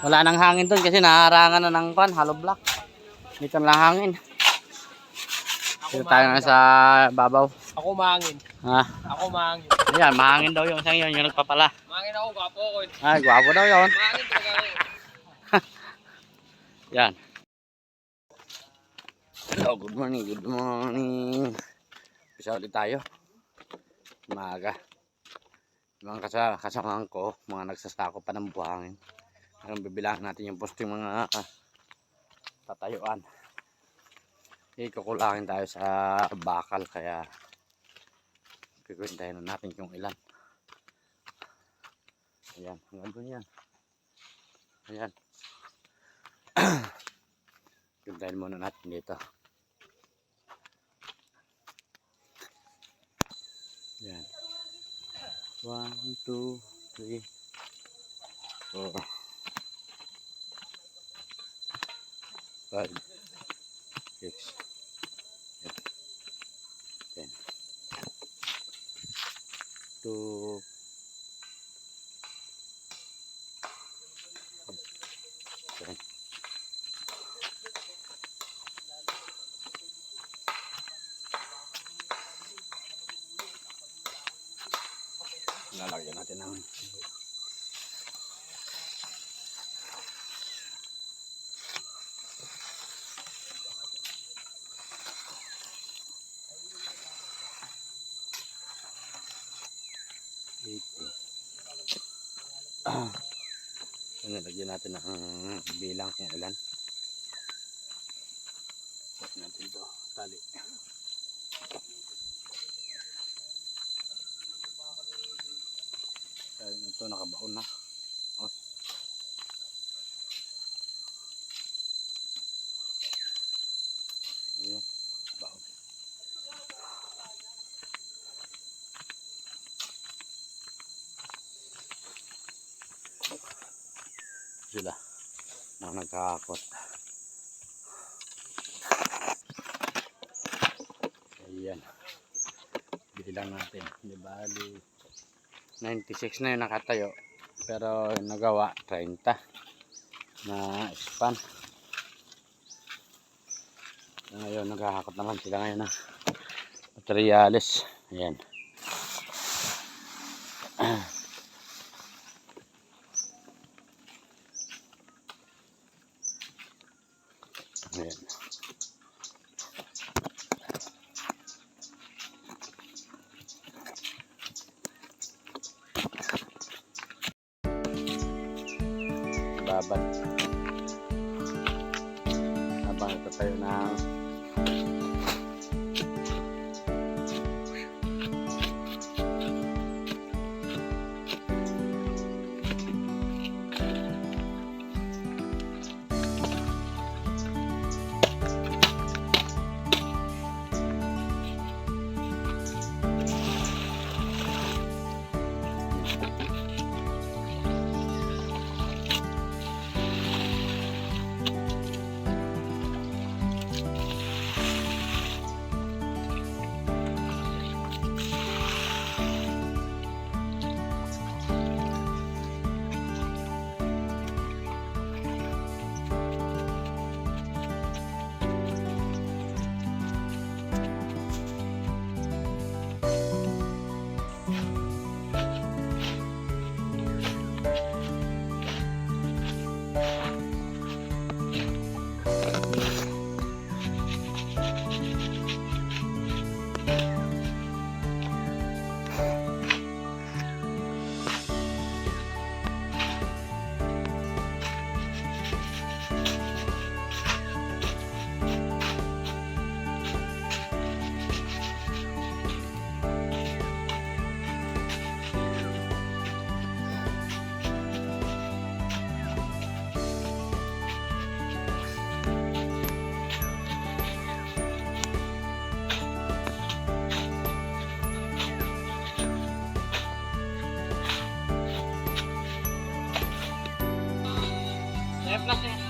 Wala nang hangin doon kasi naharangan na ng hollow block. Dito lang hangin. Dito tayo na sa babaw. Ako mahangin. Ha? Ako mahangin. Ayan, mahangin daw yung isang yun, yung nagpapala. Mahangin ako, gwapo ako. Ay, gwapo daw yun. Mahangin talaga ako. Yan. Hello, good morning, good morning. Bisa ulit tayo. Maaga. Mga kasamahan ko, mga nagsasako pa ng buhangin. Ngayon bibilangan natin yung posting mga tatayuan. Kukulangin tayo sa bakal kaya kikwentahin natin yung ilan. Ayan, hanggang doon yan. Ayan. Kikwentahin muna natin dito. Ayan. 1, 2, 3, 4, 5, 6, 7, 10, 2, 10. Lalagyan natin ng lagyan natin ng bilang kung ilan. Set natin ito, tali. Ito nakabaon na. Oh. Ayan, baon. Sila na nagkakakot. Ayan. Bilang natin. Di bali 96 na yung nakatayo. Pero nagawa 30 na span. Ngayon nagkakakot naman sila ngayon na materialis. Ayan. Ayan. Babad. Habang ito tayo na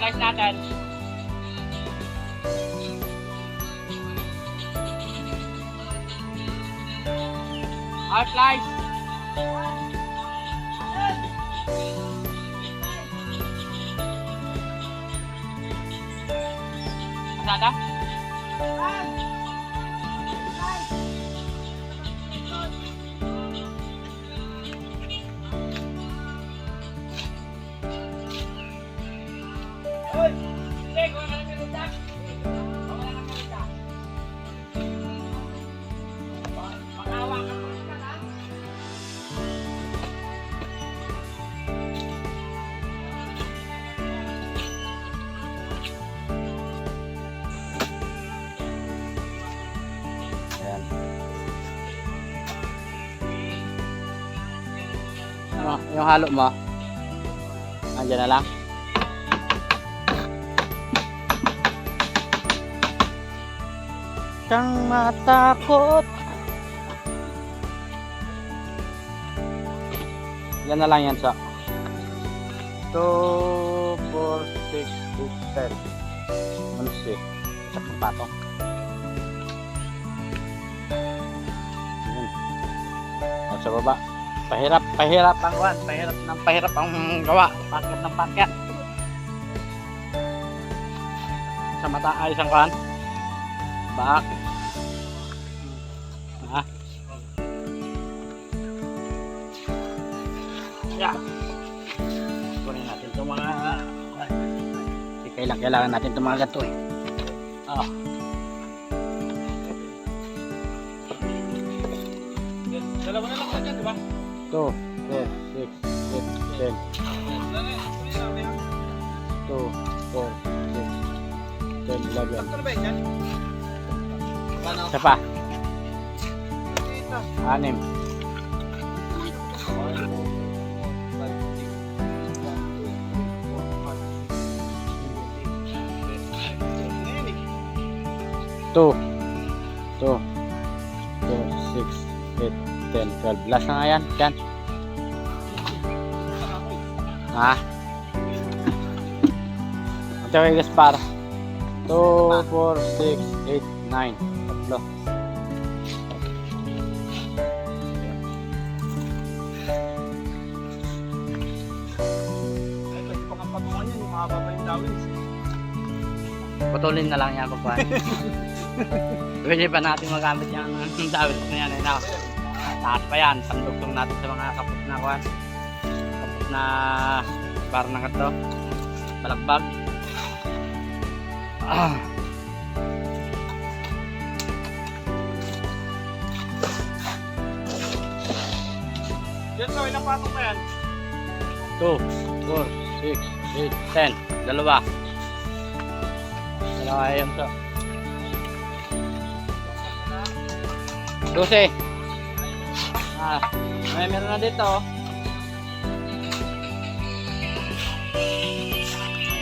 Slice natin. Slice. Kalsada? Hoy! Sige, kuha ka ng minuta. Kuha ka ng minuta. Pakawa ka pa ha? Ayan. Ano, yung halo mo? Andiyan na lang. Kang matakot. Yan na lang yan sa 2, 4, 6, 8, 10. 11. Sakong patong. Yan. At sa baba. Pahirap ang kuwan. Pahirap ang gawa. Pakyat ng pakyat. Sa mata ay isang kuwan. Baak. Ah. Yeah. Kunin natin itong mga kailangan natin itong mga gato eh. Oh. Dalawa na lang ka dyan, di ba? 2, 4, 6, 8, 10. 2, 4, 6, 10, 11. Ano ba yan? Paano? Isa pa. 6. 2, 4, 6, 8, 10, 12. Last na nga yan. Yan. Ha? Ito kay Gaspar. 2, 4, 6, 8, 9. Tatlo. Ay, pwede pa kang patungan yan. Yung mahaba pa yung dawin. Putulin na lang yan kung paano. Pwede pa natin magamit yung dawit na yan. Eh, no? Taas pa yan. Pandugtong natin sa mga kaput na kuwan. Kaput na parang na ito. Balagbag. Ah. Yan, so ilang patong na yan? 2, 4, 6, 8, 10. Dalawa. Dalawa yung so. 12. Ah, meron na dito. Oh.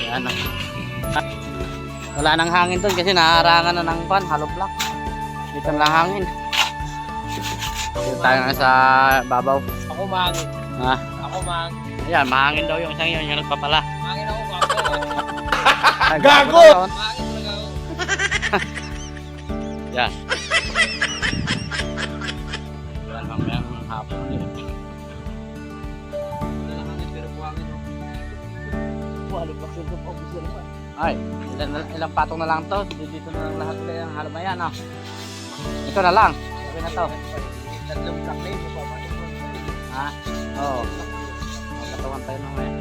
Ayan na. Wala nang hangin doon kasi naharangan na ng pan, hollow block. Dito lang hangin. Dito tayo na sa babaw. Ako mahangin. Ha? Ako mahangin. Ayan, mahangin daw yung isang yun, yung nagpapala. Mahangin ako, gwapo. Ay, Gago! daw yun. Mahangin talaga ako. Yan. Yan, mamaya ng hapon din. Wala lang hangin, pero buhangin ako. Wala pa sila pa ako sila pa. Ay, ilang patong na lang to. Dito na lang lahat kaya ang halama yan. Oh. Ito na lang. Okay na to. Tatlong block na yun. Ha? Oo. Katawan tayo ng ngayon.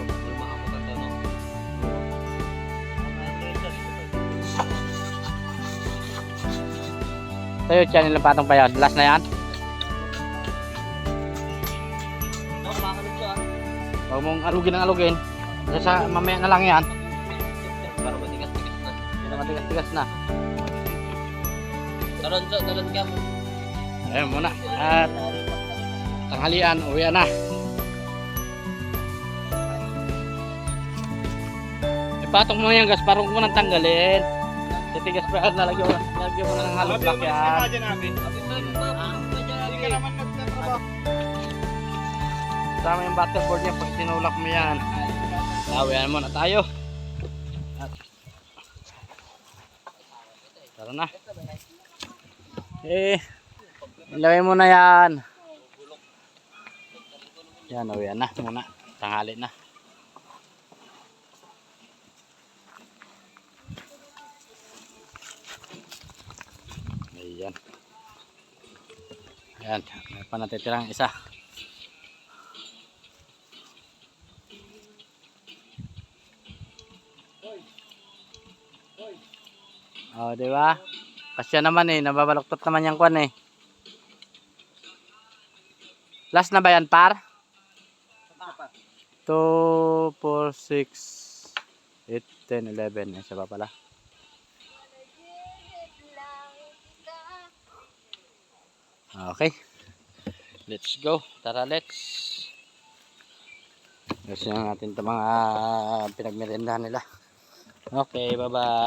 Yung mga maganda, no? Sa'yo, tiyan ilang patong pa yan. Last na yan. Ako, makakamit ko, ah. Huwag mong alugin ang alugin. Kasi sa mamaya na lang yan. Para matigas-tigas na. Hindi na matigas-tigas na. Talon ka mo. Ayun muna. At tanghalian, uwian na. Ipatong mo yan, Gaspar. Huwag mo nang tanggalin. Titigas pa yan. Nalagyan mo na ng hollow block yan. Hindi ka naman nagtatrabaho. Sama yung butterboard niya pag tinulak mo yan. Uwian muna tayo. At tara na. Ilagay mo na yan. Yan, uwian na muna. Tanghali na. Ayan, may pa natitirang isa. Oh, di ba? Kasya naman eh, nababaluktot naman yung kwan eh. Last na ba yan, par? 2, 4, 6, 8, 10, 11. Isa pa pala. Okay. Let's go. Tara, let's. Kasi natin ito mga pinagmerindahan nila. Okay, bye-bye.